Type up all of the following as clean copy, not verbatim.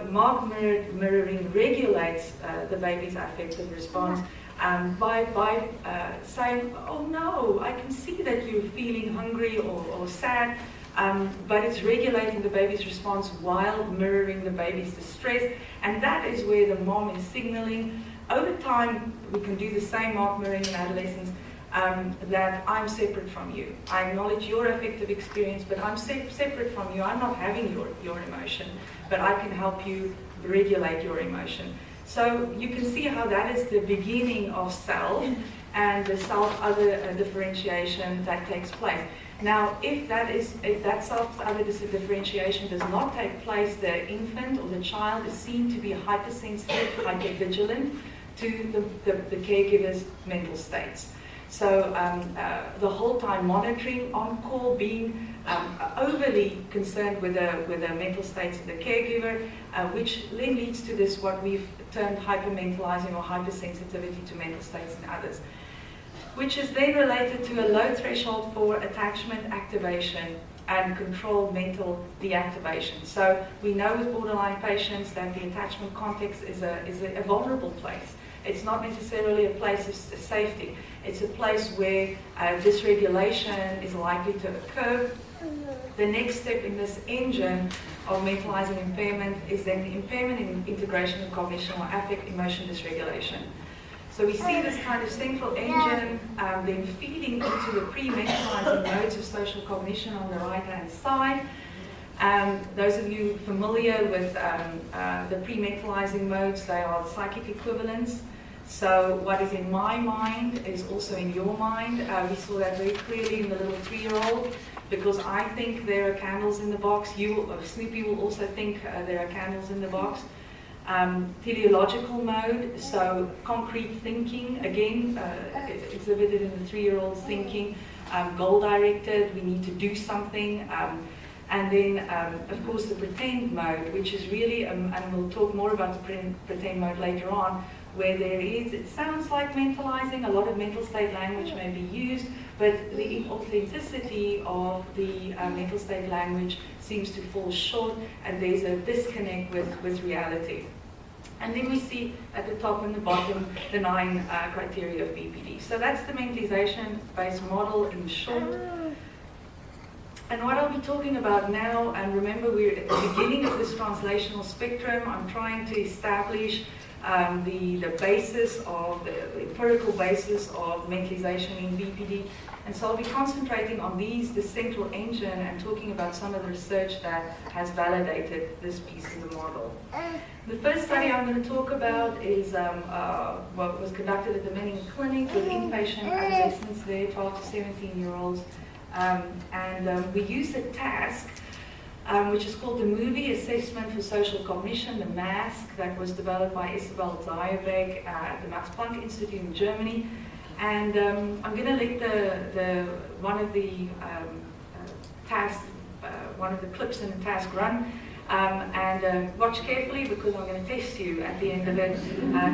Mark mirroring regulates the baby's affective response by saying, oh no, I can see that you're feeling hungry or sad, but it's regulating the baby's response while mirroring the baby's distress, and that is where the mom is signaling. Over time, we can do the same mark mirroring in adolescence, that I'm separate from you. I acknowledge your affective experience, but I'm separate from you. I'm not having your emotion, but I can help you regulate your emotion. So you can see how that is the beginning of self and the self-other differentiation that takes place. Now, if that self-other differentiation does not take place, the infant or the child is seen to be hypersensitive, hypervigilant to the caregiver's mental states. So the whole time monitoring, on call, being overly concerned with the mental states of the caregiver, which then leads to this, what we've termed hypermentalizing or hypersensitivity to mental states in others, which is then related to a low threshold for attachment activation and controlled mental deactivation. So we know with borderline patients that the attachment context is a vulnerable place. It's not necessarily a place of safety. It's a place where dysregulation is likely to occur. The next step in this engine of mentalizing impairment is then the impairment in integration of cognition or affect emotion dysregulation. So we see this kind of central engine then feeding into the pre-mentalizing modes of social cognition on the right-hand side. Those of you familiar with the pre-mentalizing modes, they are psychic equivalents. So what is in my mind is also in your mind. We saw that very clearly in the little 3-year-old, because I think there are candles in the box. Snoopy will also think there are candles in the box. Teleological mode, so concrete thinking, again, exhibited in the 3-year-old's thinking. Goal-directed, we need to do something. And then, of course, the pretend mode, which is really, and we'll talk more about the pretend mode later on, where there is, it sounds like mentalizing, a lot of mental state language may be used, but the authenticity of the mental state language seems to fall short, and there's a disconnect with reality. And then we see at the top and the bottom the 9 criteria of BPD. So that's the mentalization-based model in short. And what I'll be talking about now, and remember we're at the beginning of this translational spectrum, I'm trying to establish the basis of, the empirical basis of mentalization in BPD. And so I'll be concentrating on the central engine, and talking about some of the research that has validated this piece of the model. The first study I'm going to talk about is what was conducted at the Manning Clinic with inpatient adolescents there, 12 to 17-year-olds. We used a task which is called the Movie Assessment for Social Cognition, the MASC, that was developed by Isabel Zeyerbeck at the Max Planck Institute in Germany. And I'm going to let one of the clips in the task run, and watch carefully, because I'm going to test you at the end of it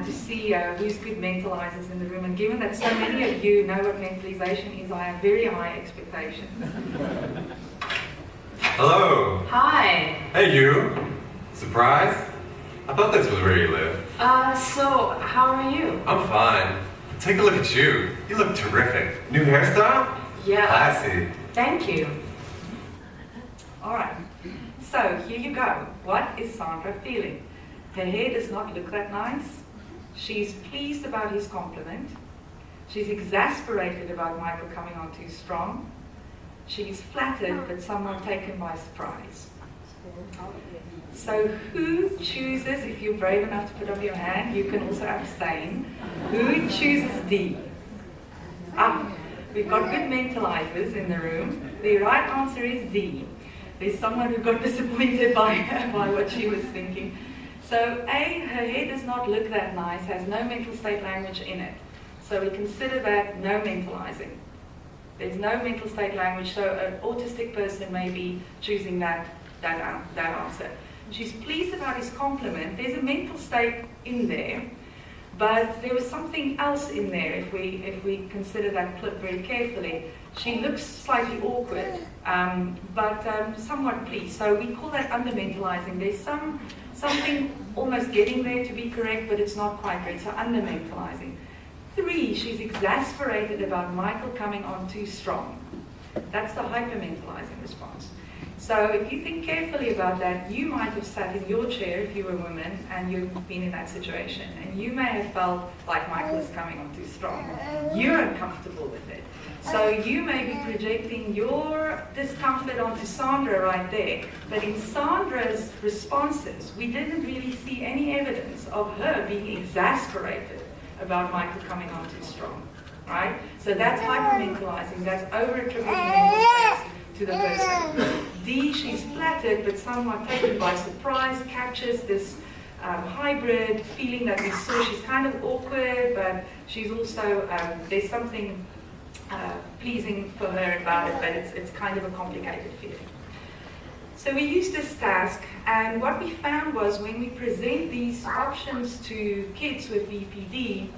to see who's good mentalizers in the room. And given that so many of you know what mentalization is, I have very high expectations. Hello. Hi. Hey, you. Surprise? I thought this was where you live. So how are you? I'm fine. Take a look at you. You look terrific. New hairstyle? Yeah. Classy. Thank you. All right, so here you go. What is Sandra feeling? Her hair does not look that nice. She's pleased about his compliment. She's exasperated about Michael coming on too strong. She's flattered but somewhat taken by surprise. So who chooses, if you're brave enough to put up your hand, you can also abstain. Who chooses D? We've got good mentalizers in the room. The right answer is D. There's someone who got disappointed by what she was thinking. So A, her hair does not look that nice, has no mental state language in it. So we consider that no mentalizing. There's no mental state language, so an autistic person may be choosing that answer. She's pleased about his compliment. There's a mental state in there, but there was something else in there if we consider that clip very carefully. She looks slightly awkward, but somewhat pleased. So we call that under-mentalizing. There's something almost getting there to be correct, but it's not quite correct. So under-mentalizing. 3, she's exasperated about Michael coming on too strong. That's the hypermentalizing response. So if you think carefully about that, you might have sat in your chair if you were a woman and you've been in that situation, and you may have felt like Michael is coming on too strong. You're uncomfortable with it. So you may be projecting your discomfort onto Sandra right there. But in Sandra's responses, we didn't really see any evidence of her being exasperated about Michael coming on too strong. Right? So that's hypermentalizing, that's over-attributing mental states to the person. D, she's flattered but somewhat taken by surprise, captures this hybrid feeling that we saw. She's kind of awkward, but she's also, there's something pleasing for her about it, but it's kind of a complicated feeling. So we used this task, and what we found was when we present these options to kids with BPD,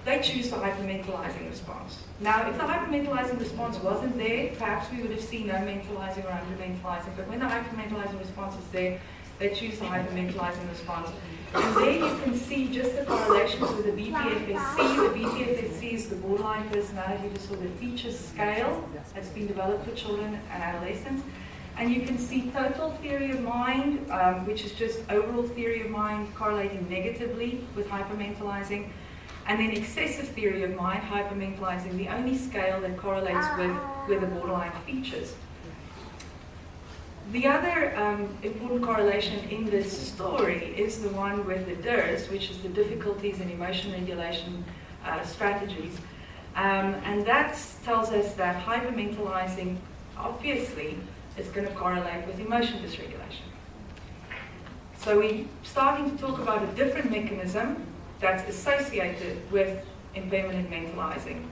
they choose the hypermentalizing response. Now, if the hypermentalizing response wasn't there, perhaps we would have seen no mentalizing or undermentalizing, but when the hypermentalizing response is there, they choose the hypermentalizing response. And there you can see just the correlations with the BPFSC. The BPFSC is the borderline personality disorder features scale that's been developed for children and adolescents. And you can see total theory of mind, which is just overall theory of mind correlating negatively with hypermentalizing. And then excessive theory of mind, hypermentalizing, the only scale that correlates with the borderline features. The other important correlation in this story is the one with the DIRS, which is the difficulties in emotion regulation strategies. And that tells us that hypermentalizing, obviously, is going to correlate with emotion dysregulation. So we're starting to talk about a different mechanism that's associated with impairment in mentalizing.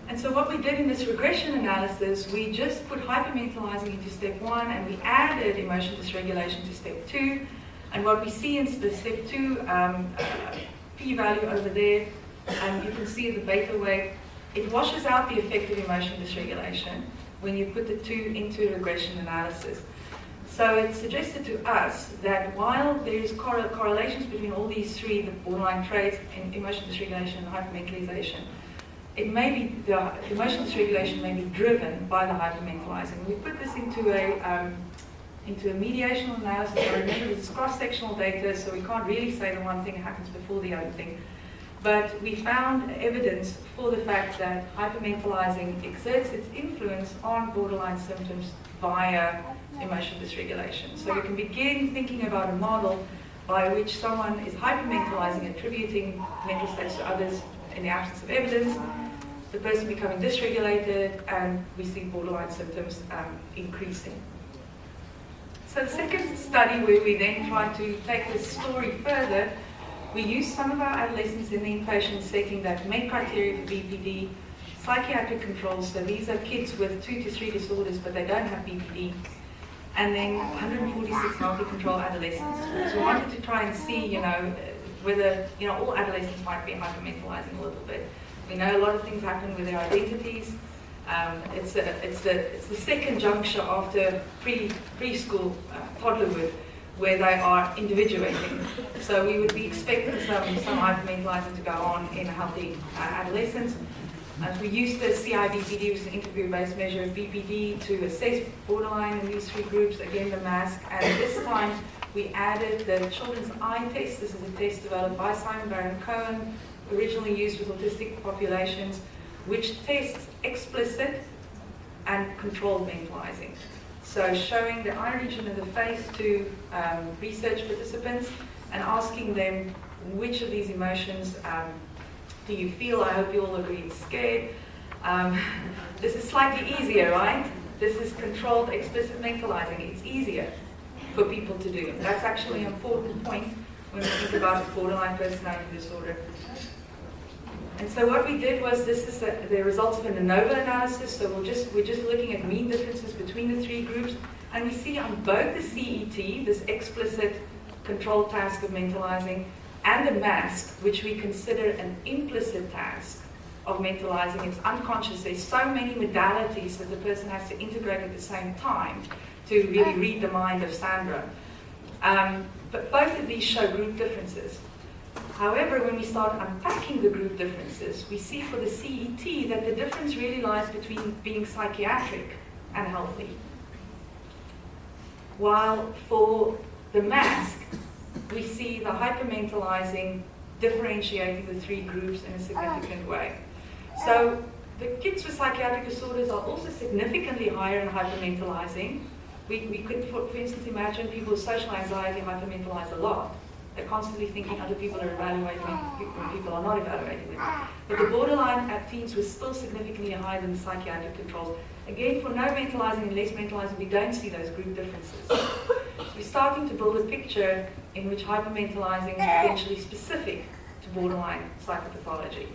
And so what we did in this regression analysis, we just put hypermentalizing into step 1 and we added emotion dysregulation to step 2. And what we see in the step 2 p-value over there, and you can see the beta weight, it washes out the effect of emotion dysregulation when you put the 2 into regression analysis. So it suggested to us that while there is correlations between all these 3, the borderline traits, in emotion dysregulation and hypermentalization, it may be the emotion dysregulation may be driven by the hypermentalizing. We put this into a mediation analysis. I remember this is cross-sectional data, so we can't really say the one thing happens before the other thing. But we found evidence for the fact that hypermentalizing exerts its influence on borderline symptoms via emotion dysregulation. So you can begin thinking about a model by which someone is hypermentalizing, attributing mental states to others in the absence of evidence, the person becoming dysregulated, and we see borderline symptoms increasing. So the second study, where we then tried to take this story further, we used some of our adolescents in the inpatient setting that met criteria for BPD, psychiatric controls, so these are kids with 2 to 3 disorders, but they don't have BPD, and then 146 healthy control adolescents. So we wanted to try and see, whether, all adolescents might be hypermentalizing a little bit. We know a lot of things happen with their identities. It's the second juncture after preschool, toddlerhood, where they are individuating. So we would be expecting some hypermentalizing to go on in healthy adolescents. We used the CIBPD, which is an interview-based measure of BPD, to assess borderline in these 3 groups, again the mask, and this time we added the children's eye test. This is a test developed by Simon Baron-Cohen, originally used with autistic populations, which tests explicit and controlled mentalizing. So showing the eye region of the face to research participants and asking them which of these emotions do you feel. I hope you all agree it's scared. This is slightly easier, right? This is controlled explicit mentalizing. It's easier for people to do. That's actually an important point when we think about borderline personality disorder. And so what we did was, this is the results of an ANOVA analysis. So we're just looking at mean differences between the 3 groups, and we see on both the CET, this explicit controlled task of mentalizing, and the mask, which we consider an implicit task of mentalizing. It's unconscious. There's so many modalities that the person has to integrate at the same time to really read the mind of Sandra. But both of these show group differences. However, when we start unpacking the group differences, we see for the CET that the difference really lies between being psychiatric and healthy. While for the mask, we see the hypermentalizing differentiating the three groups in a significant way. So the kids with psychiatric disorders are also significantly higher in hypermentalizing. We could, for instance, imagine people with social anxiety hypermentalize a lot. They're constantly thinking other people are evaluating when people are not evaluating them. But the borderline teens were still significantly higher than the psychiatric controls. Again, for no mentalizing and less mentalizing, we don't see those group differences. We're starting to build a picture in which hypermentalizing is potentially specific to borderline psychopathology.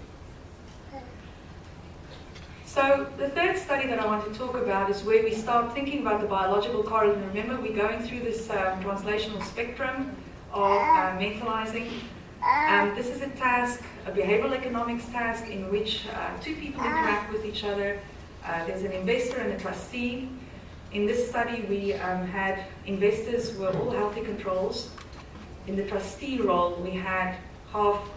So the third study that I want to talk about is where we start thinking about the biological correlate. Remember, we're going through this translational spectrum of mentalizing. This is a task, a behavioral economics task, in which two people interact with each other. There's an investor and a trustee. In this study, we had investors who were all healthy controls. In the trustee role, we had half